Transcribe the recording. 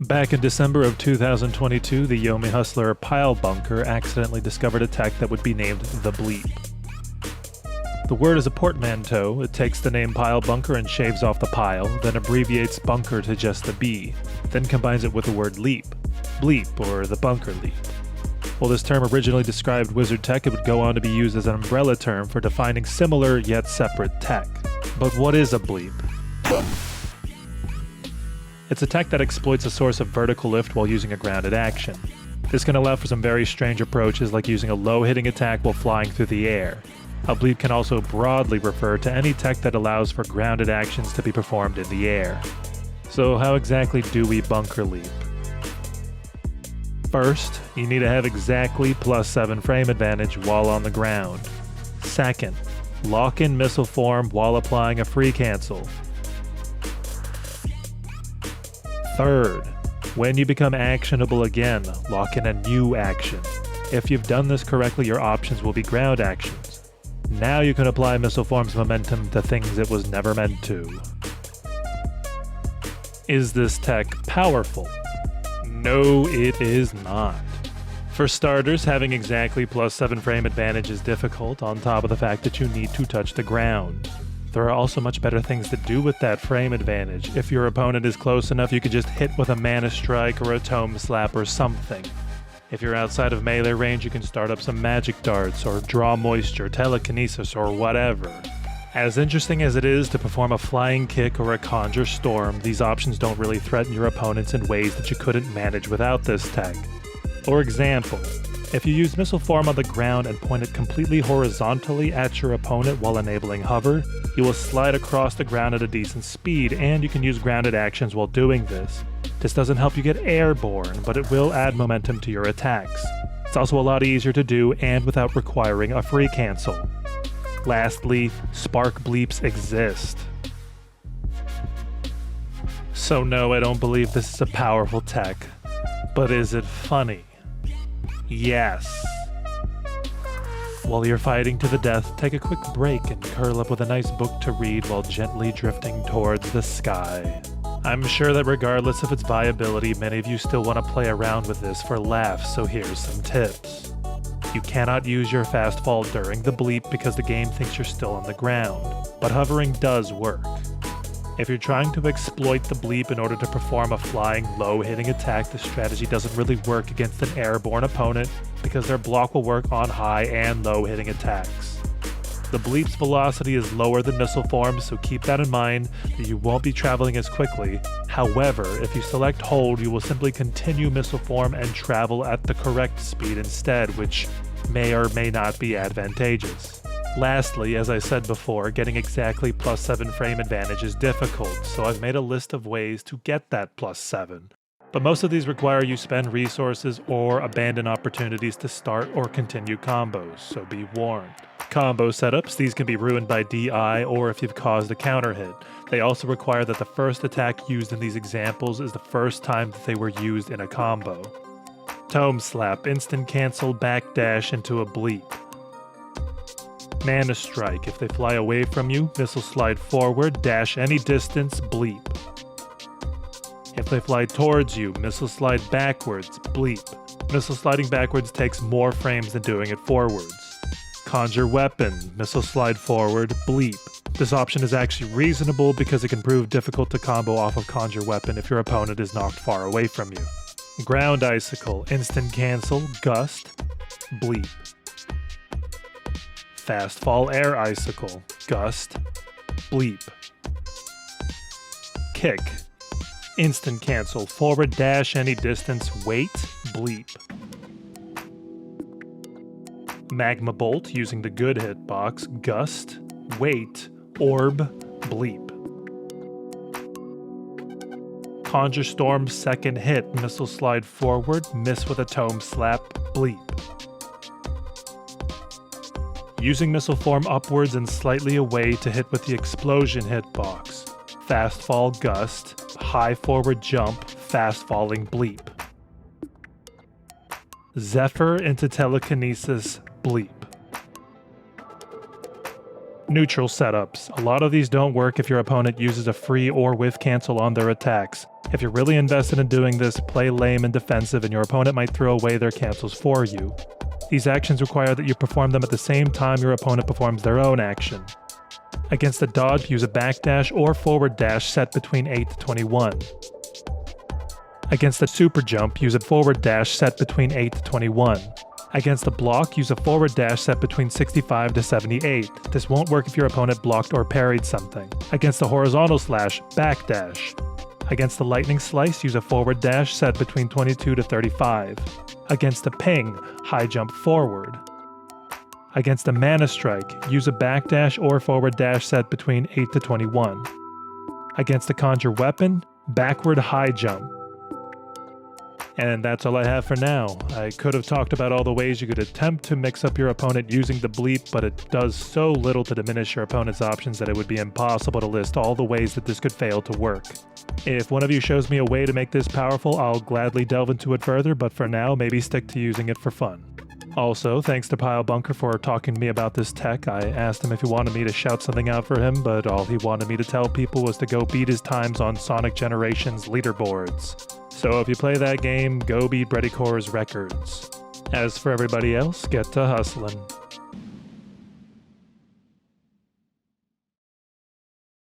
Back in December of 2022, the YOMI hustler Pilebunker accidentally discovered a tech that would be named the Bleap. The word is a portmanteau. It takes the name Pilebunker and shaves off the pile, then abbreviates bunker to just the B, then combines it with the word leap, bleep, or the bunker leap. While this term originally described wizard tech, it would go on to be used as an umbrella term for defining similar yet separate tech. But what is a bleep? It's a tech that exploits a source of vertical lift while using a grounded action. This can allow for some very strange approaches like using a low-hitting attack while flying through the air. A bleap can also broadly refer to any tech that allows for grounded actions to be performed in the air. So how exactly do we bunker leap? First, you need to have exactly +7 frame advantage while on the ground. Second, lock in missile form while applying a free cancel. Third, when you become actionable again, lock in a new action. If you've done this correctly, your options will be ground actions. Now you can apply missile form's momentum to things it was never meant to. Is this tech powerful? No, it is not. For starters, having exactly +7 frame advantage is difficult, on top of the fact that you need to touch the ground. There are also much better things to do with that frame advantage. If your opponent is close enough, you could just hit with a mana strike or a tome slap or something. If you're outside of melee range, you can start up some magic darts or draw moisture, telekinesis, or whatever. As interesting as it is to perform a flying kick or a conjure storm, these options don't really threaten your opponents in ways that you couldn't manage without this tech. For example, if you use missile form on the ground and point it completely horizontally at your opponent while enabling hover, you will slide across the ground at a decent speed, and you can use grounded actions while doing this. This doesn't help you get airborne, but it will add momentum to your attacks. It's also a lot easier to do and without requiring a free cancel. Lastly, spark bleeps exist. So no, I don't believe this is a powerful tech. But is it funny? Yes. While you're fighting to the death, take a quick break and curl up with a nice book to read while gently drifting towards the sky. I'm sure that regardless of its viability, many of you still want to play around with this for laughs, so here's some tips. You cannot use your fast fall during the bleap because the game thinks you're still on the ground, but hovering does work. If you're trying to exploit the bleap in order to perform a flying, low-hitting attack, the strategy doesn't really work against an airborne opponent because their block will work on high and low-hitting attacks. The bleap's velocity is lower than missile form, so keep that in mind that you won't be traveling as quickly. However, if you select hold, you will simply continue missile form and travel at the correct speed instead, which may or may not be advantageous. Lastly, as I said before, getting exactly +7 frame advantage is difficult, so I've made a list of ways to get that +7. But most of these require you spend resources or abandon opportunities to start or continue combos, so be warned. Combo setups, these can be ruined by DI or if you've caused a counter hit. They also require that the first attack used in these examples is the first time that they were used in a combo. Tome slap, instant cancel, backdash into a bleap. Mana strike, if they fly away from you, missile slide forward, dash any distance, bleap. If they fly towards you, missile slide backwards, bleap. Missile sliding backwards takes more frames than doing it forwards. Conjure weapon, missile slide forward, bleap. This option is actually reasonable because it can prove difficult to combo off of conjure weapon if your opponent is knocked far away from you. Ground icicle, instant cancel, gust, bleap. Fast fall air icicle, gust, bleap. Kick, instant cancel, forward dash any distance, wait, bleap. Magma bolt using the good hitbox, gust, wait, orb, bleap. Conjure storm second hit, missile slide forward, miss with a tome slap, bleap. Using missile form upwards and slightly away to hit with the explosion hitbox. Fast fall gust, high forward jump, fast falling bleap. Zephyr into telekinesis, bleap. Neutral setups. A lot of these don't work if your opponent uses a free or whiff cancel on their attacks. If you're really invested in doing this, play lame and defensive and your opponent might throw away their cancels for you. These actions require that you perform them at the same time your opponent performs their own action. Against a dodge, use a backdash or forward dash set between 8 to 21. Against a super jump, use a forward dash set between 8 to 21. Against a block, use a forward dash set between 65 to 78. This won't work if your opponent blocked or parried something. Against a horizontal slash, backdash. Against the lightning slice, use a forward dash set between 22 to 35. Against a ping, high jump forward. Against a mana strike, use a backdash or forward dash set between 8 to 21. Against a conjure weapon, backward high jump. And that's all I have for now. I could have talked about all the ways you could attempt to mix up your opponent using the Bleap, but it does so little to diminish your opponent's options that it would be impossible to list all the ways that this could fail to work. If one of you shows me a way to make this powerful, I'll gladly delve into it further, but for now, maybe stick to using it for fun. Also, thanks to Pilebunker for talking to me about this tech. I asked him if he wanted me to shout something out for him, but all he wanted me to tell people was to go beat his times on Sonic Generations leaderboards. So if you play that game, go beat Bredicore's records. As for everybody else, get to hustling.